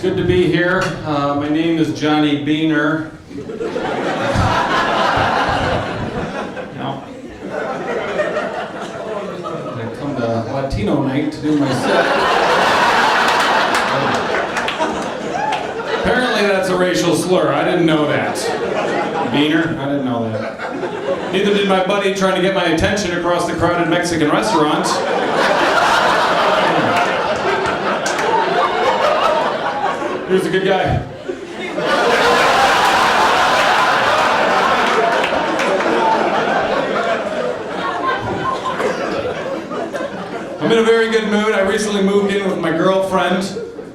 good to be here. My name is Johnny Beehner. I come to Latino night to do my set. Apparently that's a racial slur. I didn't know that. Beehner? I didn't know that. Neither did my buddy trying to get my attention across the crowded Mexican restaurant. He was a good guy. I'm in a very good mood. I recently moved in with my girlfriend.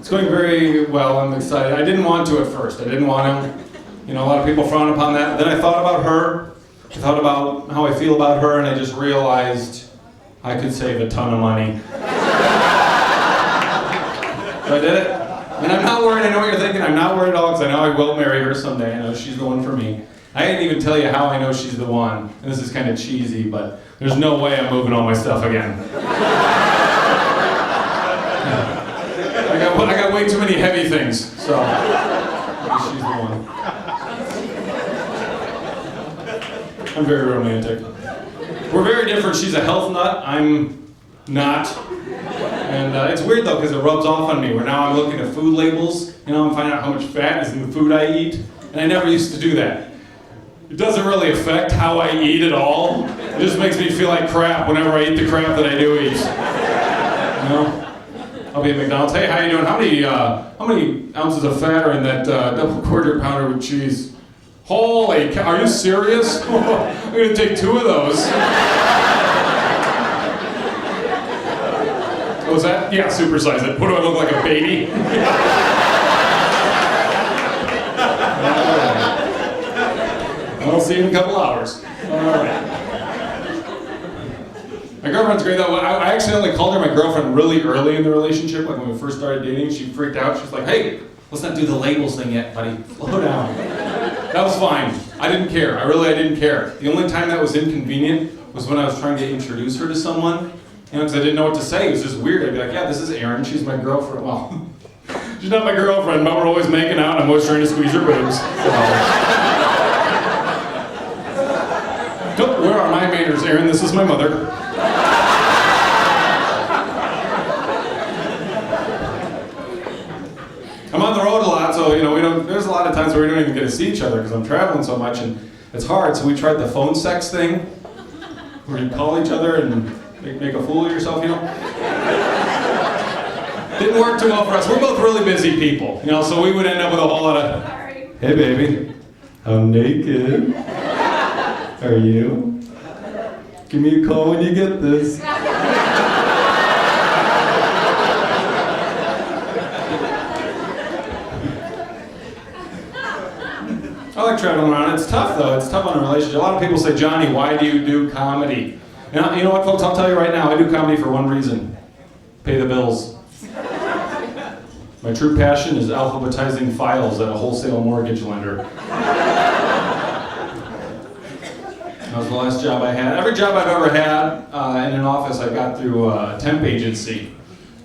It's going very well. I'm excited. I didn't want to at first. I didn't want to. You know, a lot of people frown upon that. But then I thought about her. I thought about how I feel about her, and I just realized I could save a ton of money. So I did it. And I'm not worried. I know what you're thinking. I'm not worried at all because I know I will marry her someday. I know she's the one for me. I didn't even tell you how I know she's the one. And this is kind of cheesy, but there's no way I'm moving all my stuff again. I got way too many heavy things, so she's the one. I'm very romantic. We're very different. She's a health nut. I'm not. And it's weird though, because it rubs off on me, where now I'm looking at food labels, I'm finding out how much fat is in the food I eat, and I never used to do that. It doesn't really affect how I eat at all. It just makes me feel like crap whenever I eat the crap that I do eat. I'll be at McDonald's, hey, how you doing? How many ounces of fat are in that double quarter pounder with cheese? Holy cow, are you serious? I'm gonna take 2 of those. Was that? Yeah, supersize it. What do I look like, a baby? I'll see you in a couple hours. All right. My girlfriend's great though. I accidentally called her my girlfriend really early in the relationship, like when we first started dating. She freaked out. She's like, hey, let's not do the labels thing yet, buddy. Slow down. That was fine. I didn't care. I didn't care. The only time that was inconvenient was when I was trying to introduce her to someone. Because I didn't know what to say. It was just weird. I'd be like, yeah, this is Erin. She's my girlfriend. Well, she's not my girlfriend, but we're always making out. I'm always trying to squeeze her boobs. So. Where are my manners, Erin? This is my mother. I'm on the road a lot, so there's a lot of times where we don't even get to see each other because I'm traveling so much, and it's hard. So we tried the phone sex thing, where you call each other and make a fool of yourself, Didn't work too well for us. We're both really busy people, so we would end up with a whole lot of, hey baby, how naked are you? Give me a call when you get this. I like traveling around. It's tough though. It's tough on a relationship. A lot of people say, Johnny, why do you do comedy? And you know what, folks? I'll tell you right now. I do comedy for one reason: pay the bills. My true passion is alphabetizing files at a wholesale mortgage lender. That was the last job I had. Every job I've ever had in an office, I got through a temp agency,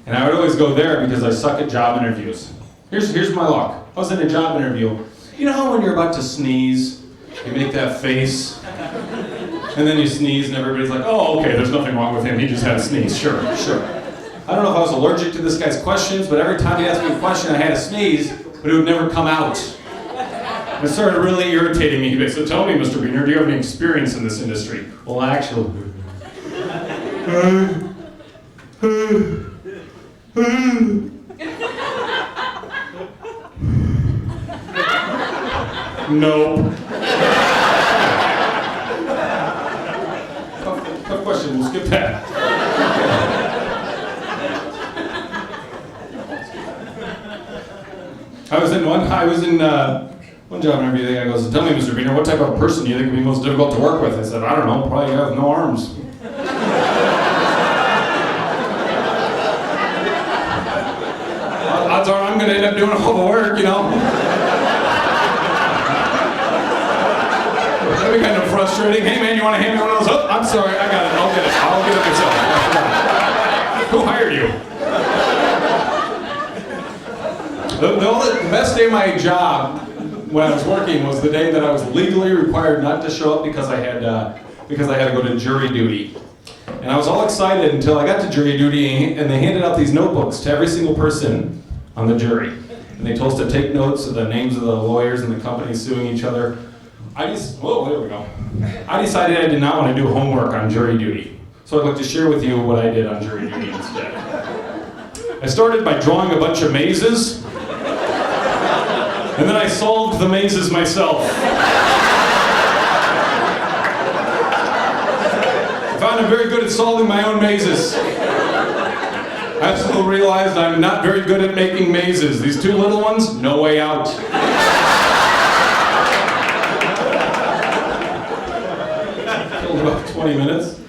and I would always go there because I suck at job interviews. Here's my luck. I was in a job interview. You know how when you're about to sneeze, you make that face, and then you sneeze, and everybody's like, oh, okay, there's nothing wrong with him, he just had a sneeze, sure. I don't know if I was allergic to this guy's questions, but every time he asked me a question, I had a sneeze, but it would never come out. And it started really irritating me. He'd be like, so tell me, Mr. Beehner, do you have any experience in this industry? Well, actually... Nope. Tough question, we'll skip that. I was in one job interview, the guy goes, tell me, Mr. Beehner, what type of person do you think would be most difficult to work with? I said, I don't know, probably have no arms. Odds are I'm going to end up doing all the work, That'd be kind of frustrating. Hey man, you want to hand me one of those? Oh, I'm sorry, I got it. I'll get it. I'll get it myself. Who hired you? The best day of my job when I was working was the day that I was legally required not to show up because I had to go to jury duty. And I was all excited until I got to jury duty, and they handed out these notebooks to every single person on the jury. And they told us to take notes of the names of the lawyers and the companies suing each other. There we go. I decided I did not want to do homework on jury duty. So I'd like to share with you what I did on jury duty instead. I started by drawing a bunch of mazes, and then I solved the mazes myself. I found I'm very good at solving my own mazes. I also realized I'm not very good at making mazes. These two little ones, no way out. Killed about 20 minutes.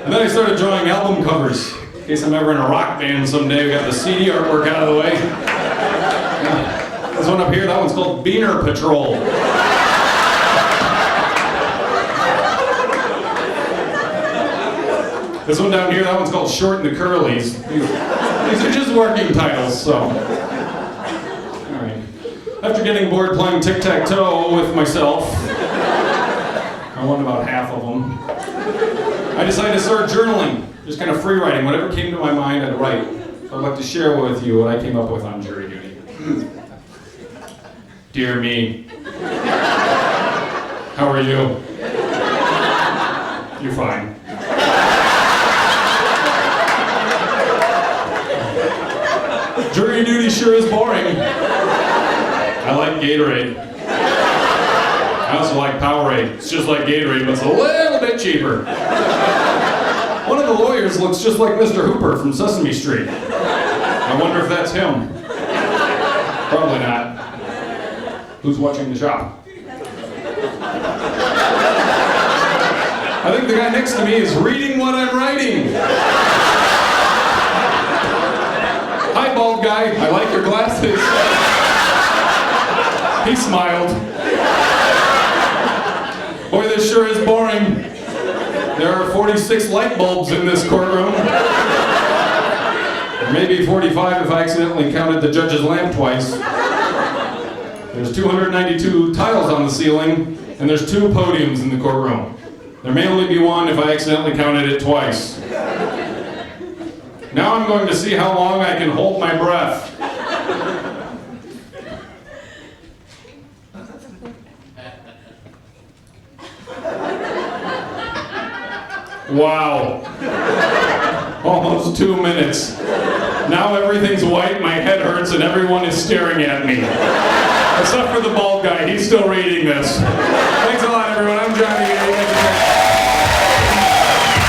And then I started drawing album covers. In case I'm ever in a rock band someday, we got the CD artwork out of the way. This one up here, that one's called Beehner Patrol. This one down here, that one's called Short and the Curlies. These are just working titles, so. All right. After getting bored playing tic-tac-toe with myself, I won about half of them, I decided to start journaling, just kind of free writing. Whatever came to my mind, I'd write. So I'd like to share with you what I came up with on jury duty. Dear me. How are you? You're fine. Jury duty sure is boring. I like Gatorade. I also like Powerade. It's just like Gatorade, but it's a little bit cheaper. One of the lawyers looks just like Mr. Hooper from Sesame Street. I wonder if that's him. Probably not. Who's watching the shop? I think the guy next to me is reading what I'm writing. Hi, bald guy. I like your glasses. He smiled. Boy, this sure is boring. There are 46 light bulbs in this courtroom. Or maybe 45 if I accidentally counted the judge's lamp twice. There's 292 tiles on the ceiling, and there's 2 podiums in the courtroom. There may only be one if I accidentally counted it twice. Now I'm going to see how long I can hold my breath. Wow. Almost 2 minutes. Now everything's white, my head hurts, and everyone is staring at me. Except for the bald guy, he's still reading this. Thanks a lot.